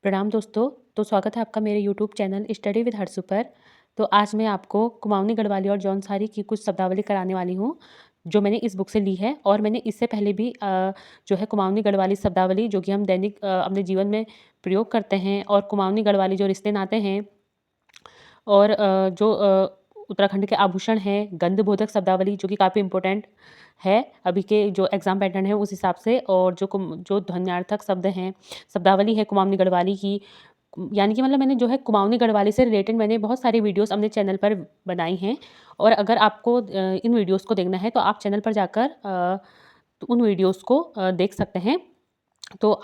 प्रणाम दोस्तों। तो स्वागत है आपका मेरे YouTube channel study with Harshu पर। तो आज मैं आपको कुमाऊनी गढ़वाली और जौनसारी की कुछ शब्दावली कराने वाली हूँ, जो मैंने इस बुक से ली है। और मैंने इससे पहले भी जो है कुमाऊनी गढ़वाली शब्दावली, जो कि हम दैनिक अपने जीवन में प्रयोग करते हैं, और कुमाऊनी गढ़वाली जो रिश्ते नाते हैं, और जो उत्तराखंड के आभूषण हैं, गंधबोधक शब्दावली, जो कि काफ़ी इम्पोर्टेंट है अभी के जो एग्ज़ाम पैटर्न है उस हिसाब से, और जो ध्वन्यार्थक शब्द हैं, शब्दावली है कुमाऊनी गढ़वाली की। यानी कि मतलब मैंने जो है कुमाऊनी गढ़वाली से रिलेटेड मैंने बहुत सारी वीडियोस अपने चैनल पर बनाई हैं। और अगर आपको इन वीडियोस को देखना है तो आप चैनल पर जाकर तो उन वीडियोस को देख सकते हैं। तो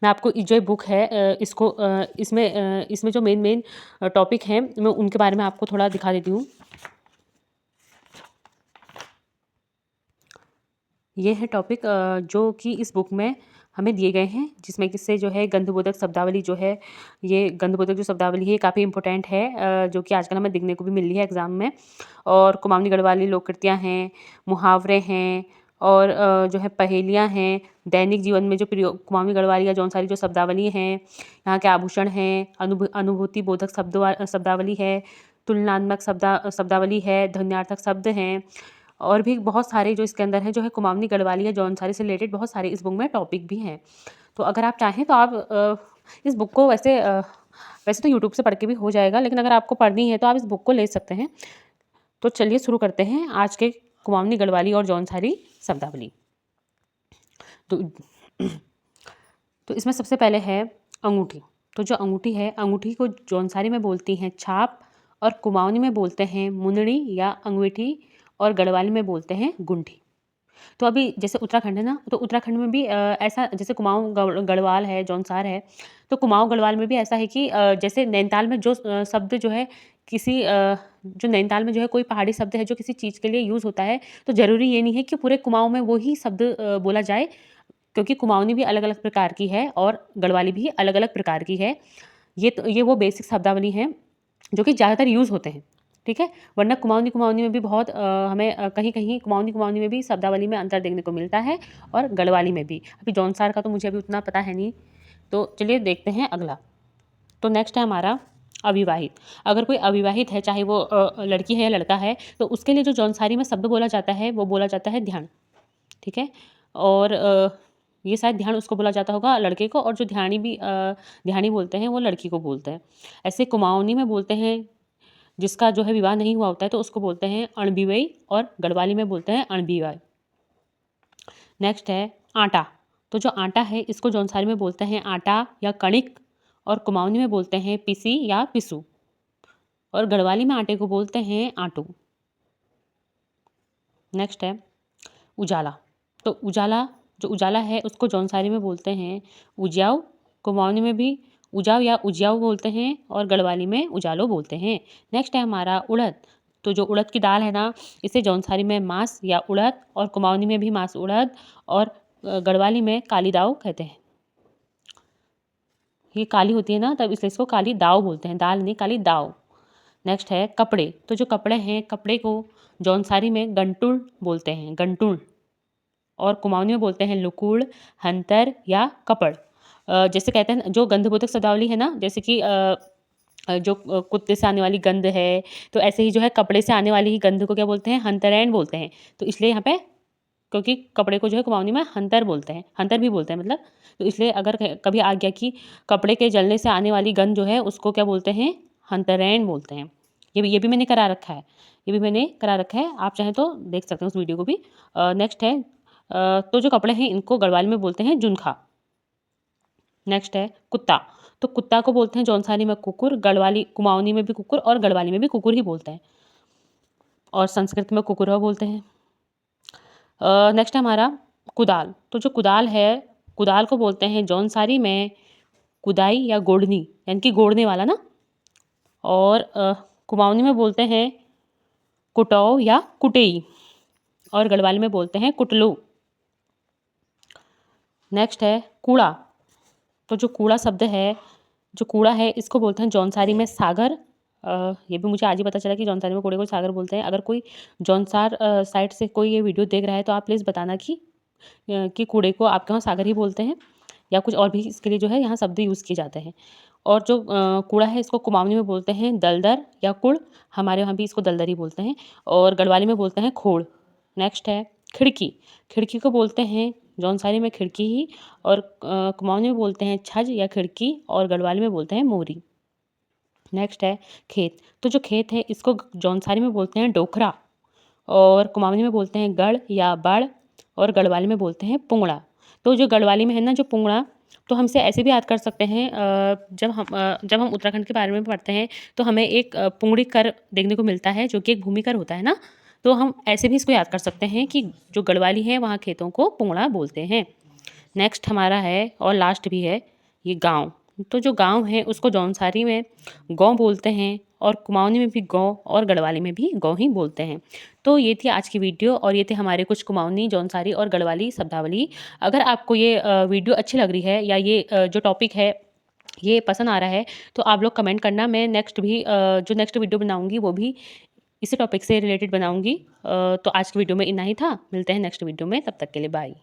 मैं आपको ये जो बुक है इसको इसमें जो मेन टॉपिक हैं मैं उनके बारे में आपको थोड़ा दिखा देती हूँ। ये है टॉपिक जो कि इस बुक में हमें दिए गए हैं, जिसमें किससे जो है गंधबोधक शब्दावली जो है, ये गंधबोधक जो शब्दावली है काफ़ी इंपॉर्टेंट है, जो कि आजकल हमें देखने को भी मिल रही है एग्ज़ाम में। और कुमाऊनी गढ़वाली लोककृतियाँ हैं, मुहावरे हैं, और जो है पहेलियाँ हैं, दैनिक जीवन में जो प्रयोग कुमाऊनी गढ़वाली या जौनसारी जो शब्दावली हैं, यहाँ के आभूषण हैं, अनुभूति बोधक शब्दावली है, तुलनात्मक शब्दावली है, ध्वन्यार्थक शब्द हैं, और भी बहुत सारे जो इसके अंदर हैं, जो है कुमाऊनी गढ़वाली या जौनसारी से रिलेटेड बहुत सारे इस बुक में टॉपिक भी हैं। तो अगर आप चाहें तो आप इस बुक को वैसे तो यूट्यूब से पढ़ के भी हो जाएगा, लेकिन अगर आपको पढ़नी है तो आप इस बुक को ले सकते हैं। तो चलिए शुरू करते हैं आज के कुमाऊनी गढ़वाली और जौनसारी शब्दावली। तो तो इसमें सबसे पहले है अंगूठी। तो जो अंगूठी है, अंगूठी को जौनसारी में बोलती हैं छाप, और कुमाऊनी में बोलते हैं मुंदड़ी या अंगूठी, और गढ़वाली में बोलते हैं गुंठी। तो अभी जैसे उत्तराखंड है ना, तो उत्तराखंड में भी ऐसा, जैसे कुमाऊं गढ़वाल है, जौनसार है, तो कुमाऊं गढ़वाल में भी ऐसा है कि जैसे नैनीताल में जो शब्द जो है किसी जो नैनीताल में जो है कोई पहाड़ी शब्द है जो किसी चीज़ के लिए यूज़ होता है, तो ज़रूरी ये नहीं है कि पूरे कुमाऊं में वही शब्द बोला जाए, क्योंकि कुमाऊनी भी अलग अलग प्रकार की है और गढ़वाली भी अलग अलग प्रकार की है। ये वो बेसिक शब्दावली हैं जो कि ज़्यादातर यूज़ होते हैं, ठीक है। वरना कुमाऊनी में भी बहुत हमें कहीं कुमाऊनी में भी शब्दावली में अंतर देखने को मिलता है, और गढ़वाली में भी। अभी जौनसार का तो मुझे अभी उतना पता है नहीं। तो चलिए देखते हैं अगला। तो नेक्स्ट है हमारा अविवाहित। अगर कोई अविवाहित है, चाहे वो लड़की है या लड़का है, तो उसके लिए जो जौनसारी में शब्द बोला जाता है वो बोला जाता है ध्यान, ठीक है। और ये शायद ध्यान उसको बोला जाता होगा लड़के को, और जो ध्यानी बोलते हैं वो लड़की को बोलते हैं। ऐसे कुमाऊनी में बोलते हैं जिसका जो है विवाह नहीं हुआ होता है, तो उसको बोलते हैं अणबिवई, और गढ़वाली में बोलते हैं अणबिवाई। नेक्स्ट है आटा। तो जो आटा है इसको जौनसारी में बोलते हैं आटा या कणिक, और कुमाऊनी में बोलते हैं पिसी या पिसू, और गढ़वाली में आटे को बोलते हैं आटू। नेक्स्ट है उजाला। तो जो उजाला है उसको जौनसारी में बोलते हैं उजियाव, कुमाऊनी में भी उजाव या उजियाव बोलते हैं, और गढ़वाली में उजालो बोलते हैं। नेक्स्ट है हमारा उड़द। तो जो उड़द की दाल है ना, इसे जौनसारी में मास या उड़द, और कुमाऊनी में भी मास उड़द, और गढ़वाली में काली दाव कहते हैं। ये काली होती है ना, तब इसलिए इसको काली दाव बोलते हैं, दाल नहीं, काली दाव। नेक्स्ट है कपड़े। तो जो कपड़े हैं, कपड़े को जौनसारी में गंटुल बोलते हैं, गंटुल, और कुमाऊनी में बोलते हैं लुकुड़, हंतर या कपड़। जैसे कहते हैं जो गंधबोधक शब्दावली है ना, जैसे कि जो कुत्ते से आने वाली गंध है, तो ऐसे ही जो है कपड़े से आने वाली ही गंध को क्या बोलते हैं, हंतरैन बोलते हैं। तो इसलिए यहाँ पे, क्योंकि कपड़े को जो है कुमाऊनी में हंतर बोलते हैं, हंतर भी बोलते हैं मतलब, तो इसलिए अगर कभी आ गया कि कपड़े के जलने से आने वाली गंध जो है उसको क्या बोलते हैं, हंतरैन बोलते हैं। ये भी मैंने करा रखा है, आप चाहें तो देख सकते हैं उस वीडियो को भी। नेक्स्ट है तो जो कपड़े हैं इनको गढ़वाली में बोलते हैं जुनखा। नेक्स्ट है कुत्ता। तो कुत्ता को बोलते हैं जौनसारी में कुकुर, गढ़वाली कुमाऊनी में भी कुकुर, और गढ़वाली में भी कुकुर ही बोलते हैं, और संस्कृत में कुकुरा बोलते हैं। नेक्स्ट है हमारा कुदाल। तो जो कुदाल है, कुदाल को बोलते हैं जौनसारी में कुदाई या गोड़नी, यानी कि गोड़ने वाला ना, और कुमाऊनी में बोलते हैं कुटौ या कुटेई, और गढ़वाली में बोलते हैं कुटलू। नेक्स्ट है कूड़ा। तो जो कूड़ा शब्द है, जो कूड़ा है इसको बोलते हैं जौनसारी में सागर। ये भी मुझे आज ही पता चला कि जौनसारी में कूड़े को सागर बोलते हैं। अगर कोई जौनसार साइड से कोई ये वीडियो देख रहा है तो आप प्लीज़ बताना कि कूड़े को आपके वहाँ सागर ही बोलते हैं या कुछ और भी इसके लिए जो है यहाँ शब्द यूज़ किए जाते हैं। और जो कूड़ा है इसको कुमाऊनी में बोलते हैं दलदर या कुड़, हमारे यहाँ भी इसको दलदर ही बोलते हैं, और गढ़वाली में बोलते हैं खोड़। नेक्स्ट है खिड़की, खिड़की को बोलते हैं जौनसारी में खिड़की ही, और कुमाऊनी में बोलते हैं छज या खिड़की, और गढ़वाली में बोलते हैं मोरी। नेक्स्ट है खेत, तो जो खेत है इसको जौनसारी में बोलते हैं डोखरा, और कुमाऊनी में बोलते हैं गढ़ या बाड़, और गढ़वाली में बोलते हैं पुंगड़ा। तो जो गढ़वाली में है ना जो पुंगड़ा, तो हम इसे ऐसे भी याद कर सकते हैं, जब हम उत्तराखंड के बारे में पढ़ते हैं तो हमें एक पुंगड़ी कर देखने को मिलता है जो कि एक भूमि कर होता है ना, तो हम ऐसे भी इसको याद कर सकते हैं कि जो गढ़वाली है वहाँ खेतों को पुंगड़ा बोलते हैं। नेक्स्ट हमारा है और लास्ट भी है ये गाँव, तो जो गाँव है उसको जौनसारी में गाँव बोलते हैं, और कुमाऊनी में भी गाँव, और गढ़वाली में भी गाँव ही बोलते हैं। तो ये थी आज की वीडियो, और ये थे हमारे कुछ कुमाऊनी, जौनसारी और गढ़वाली शब्दावली। अगर आपको ये वीडियो अच्छी लग रही है, या ये जो टॉपिक है ये पसंद आ रहा है, तो आप लोग कमेंट करना। मैं जो नेक्स्ट वीडियो बनाऊंगी वो भी इसी टॉपिक से रिलेटेड बनाऊंगी। तो आज की वीडियो में इतना ही था, मिलते हैं नेक्स्ट वीडियो में, तब तक के लिए बाय।